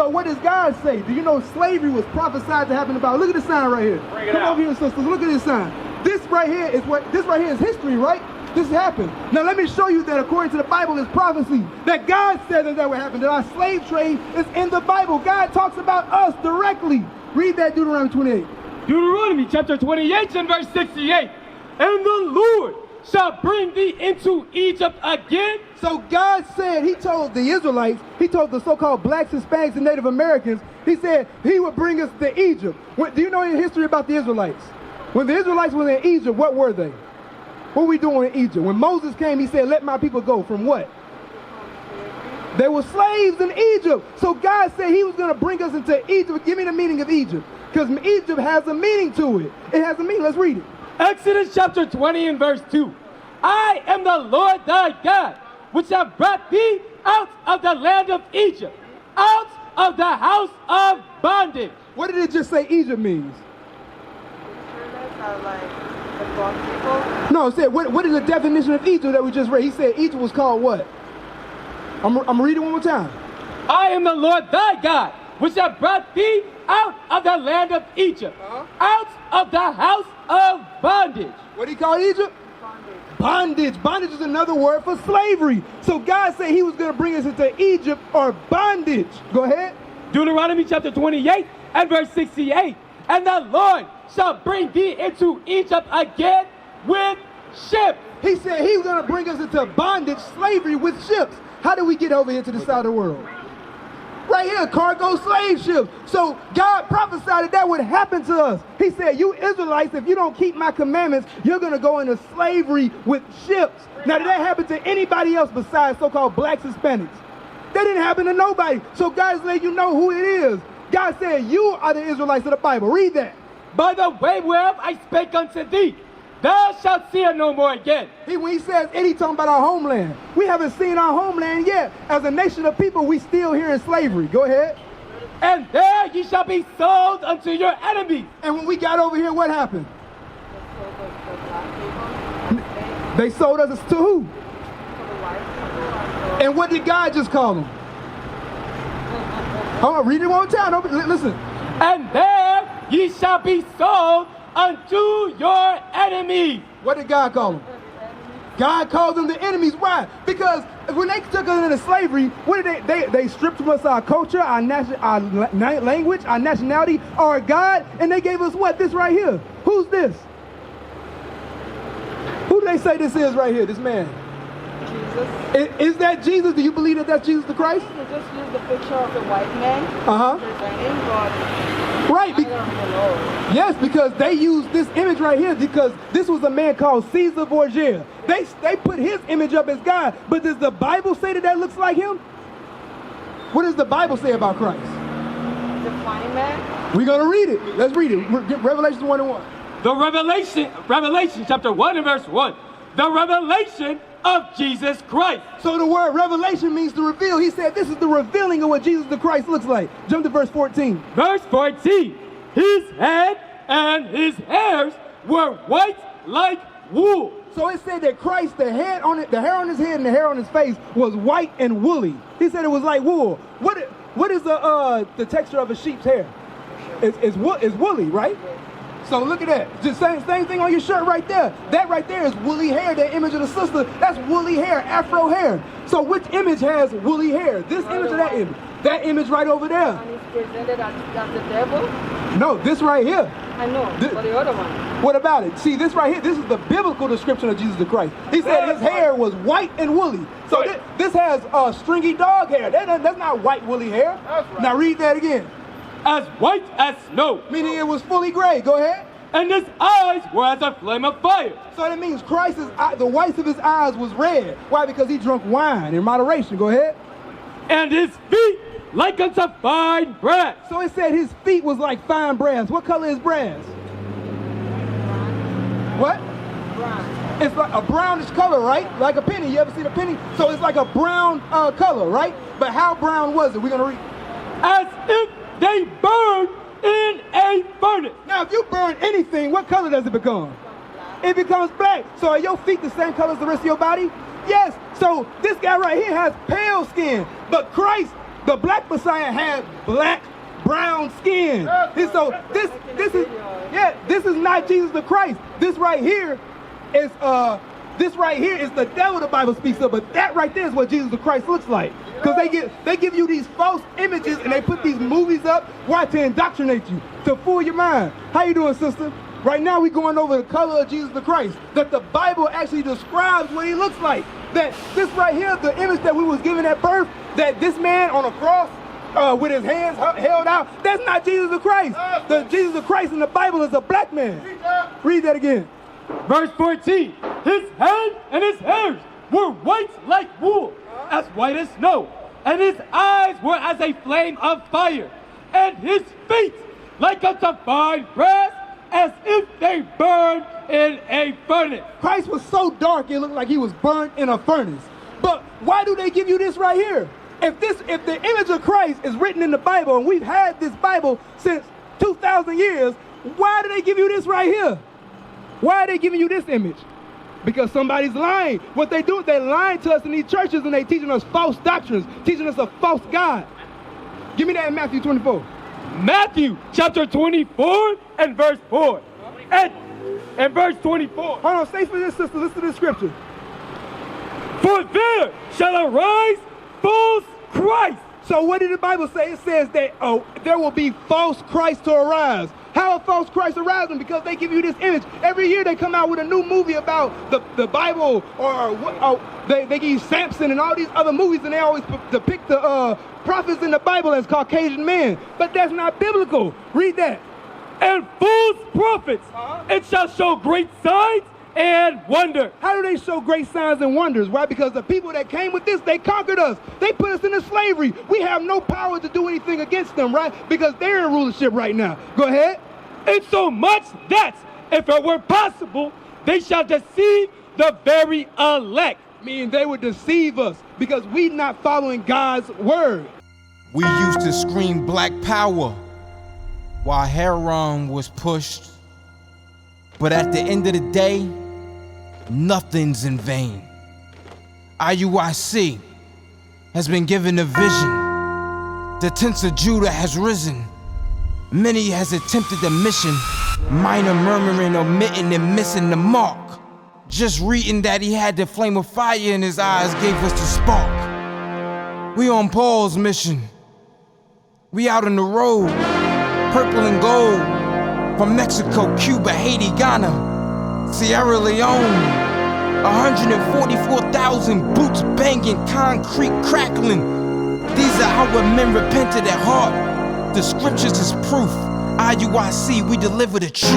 But what does God say? Do you know slavery was prophesied to happen about? Look at the sign right here. Come over here, sisters. Look at this sign. This right here is history, right? This happened. Now let me show you that according to the Bible is prophecy. That God said that would happen. That our slave trade is in the Bible. God talks about us directly. Read that Deuteronomy 28. Deuteronomy chapter 28 and verse 68. And the Lord shall bring thee into Egypt again. So God said, he told the Israelites, he told the so-called blacks, Hispanics, and Native Americans, he said he would bring us to Egypt. Do you know any history about the Israelites? When the Israelites were in Egypt, what were they? What were we doing in Egypt? When Moses came, he said, let my people go. From what? They were slaves in Egypt. So God said he was going to bring us into Egypt. Give me the meaning of Egypt. Because Egypt has a meaning to it. It has a meaning. Let's read it. Exodus chapter 20 and verse 2. I am the Lord thy God, which have brought thee out of the land of Egypt, out of the house of bondage. What did it just say Egypt means? No, it said, what is the definition of Egypt that we just read? He said Egypt was called what? I'm reading one more time. I am the Lord thy God, which have brought thee out of the land of Egypt, out of the house of bondage. What do you call Egypt? Bondage. Bondage is another word for slavery. So God said he was going to bring us into Egypt or bondage. Go ahead. Deuteronomy chapter 28 and verse 68. And the Lord shall bring thee into Egypt again with ships. He said he was going to bring us into bondage, slavery with ships. How do we get over here to this side of the world? Right here, cargo slave ships. So God prophesied that would happen to us. He said, you Israelites, if you don't keep my commandments, you're going to go into slavery with ships. Now, did that happen to anybody else besides so-called blacks, Hispanics? That didn't happen to nobody. So God is letting you know who it is. God said, you are the Israelites of the Bible. Read that. By the way whereof I spake unto thee, thou shalt see it no more again. When he says it, he's talking about our homeland. We haven't seen our homeland yet. As a nation of people, we still here in slavery. Go ahead. And there ye shall be sold unto your enemies. And when we got over here, what happened? They sold us to who? And what did God just call them? Hold on, read it one time. Listen. And there ye shall be sold unto your enemies. What did God call them? God called them the enemies. Why? Because when they took us into slavery, what did they stripped from us our culture, our language, our nationality, our God, and they gave us what? This right here. Who's this? Who do they say this is right here, this man? Jesus. Is that Jesus? Do you believe that that's Jesus the Christ? They just use the picture of the white man. Presenting God. Right. Yes, because they used this image right here because this was a man called Caesar Borgia. They put his image up as God. But does the Bible say that looks like him? What does the Bible say about Christ? The fine man. We're going to read it. Let's read it. Revelation 1:1. The Revelation chapter 1 and verse 1. The revelation of Jesus Christ. So the word revelation means to reveal. He said this is the revealing of what Jesus the Christ looks like. Jump to verse 14. Verse 14. His head and his hairs were white like wool. So it said that Christ, the hair on his head and the hair on his face was white and woolly. He said it was like wool. What is the texture of a sheep's hair? It's woolly, right? So look at that. Just same thing on your shirt right there. That right there is woolly hair. That image of the sister, that's woolly hair, afro hair. So which image has woolly hair? This image or that image? That image right over there. And he's presented as the devil? No, this right here. I know, but the other one. What about it? See, this right here, this is the biblical description of Jesus the Christ. He said his hair was white and woolly. So this has stringy dog hair. That's not white woolly hair. Right. Now read that again. As white as snow. Meaning it was fully gray. Go ahead. And his eyes were as a flame of fire. So that means the whites of his eyes was red. Why? Because he drank wine in moderation. Go ahead. And his feet like unto fine brass. So it said his feet was like fine brass. What color is brass? What? Brown. It's like a brownish color, right? Like a penny. You ever seen a penny? So it's like a brown color, right? But how brown was it? We're going to read. As if they burned in a furnace. Now, if you burn anything, what color does it become? It becomes black. So are your feet the same color as the rest of your body? Yes. So this guy right here has pale skin, but Christ The black Messiah had black, brown skin. And so this is not Jesus the Christ. This right here is the devil the Bible speaks of, but that right there is what Jesus the Christ looks like. Because they give you these false images and they put these movies up, why? To indoctrinate you, to fool your mind. How you doing, sister? Right now we're going over the color of Jesus the Christ, that the Bible actually describes what he looks like. That this right here, the image that we was given at birth, that this man on a cross with his hands held out, that's not Jesus the Christ. The Jesus the Christ in the Bible is a black man. Read that again. Verse 14, his head and his hairs were white like wool, as white as snow, and his eyes were as a flame of fire, and his feet like unto fine brass, as if they burned in a furnace. Christ was so dark it looked like he was burnt in a furnace. But why do they give you this right here? If the image of Christ is written in the Bible, and we've had this Bible since 2,000 years, why do they give you this right here? Why are they giving you this image? Because somebody's lying. What they do is they're lying to us in these churches and they're teaching us false doctrines, teaching us a false God. Give me that in Matthew 24. Matthew chapter 24 and verse 4. And verse 24. Hold on, stay for this, sister. Listen to this scripture. For there shall arise false Christ. So what did the Bible say? It says that there will be false Christ to arise. How are false Christ arising? Because they give you this image. Every year they come out with a new movie about the Bible, or they give you Samson and all these other movies, and they always depict the prophets in the Bible as Caucasian men. But that's not biblical. Read that. And false prophets, it shall show great signs and wonders. How do they show great signs and wonders? Why? Because the people that came with this, they conquered us. They put us into slavery. We have no power to do anything against them, right? Because they're in rulership right now. Go ahead. And so much that, if it were possible, they shall deceive the very elect. Meaning they would deceive us because we not following God's word. We used to scream black power while heroin was pushed. But at the end of the day, nothing's in vain. IUIC has been given a vision. The tents of Judah has risen. Many has attempted the mission, minor murmuring, omitting, and missing the mark. Just reading that he had the flame of fire in his eyes gave us the spark. We on Paul's mission. We out on the road, purple and gold, from Mexico, Cuba, Haiti, Ghana, Sierra Leone. 144,000 boots banging, concrete crackling. These are our men repented at heart. The scriptures is proof. IUIC, we deliver the truth.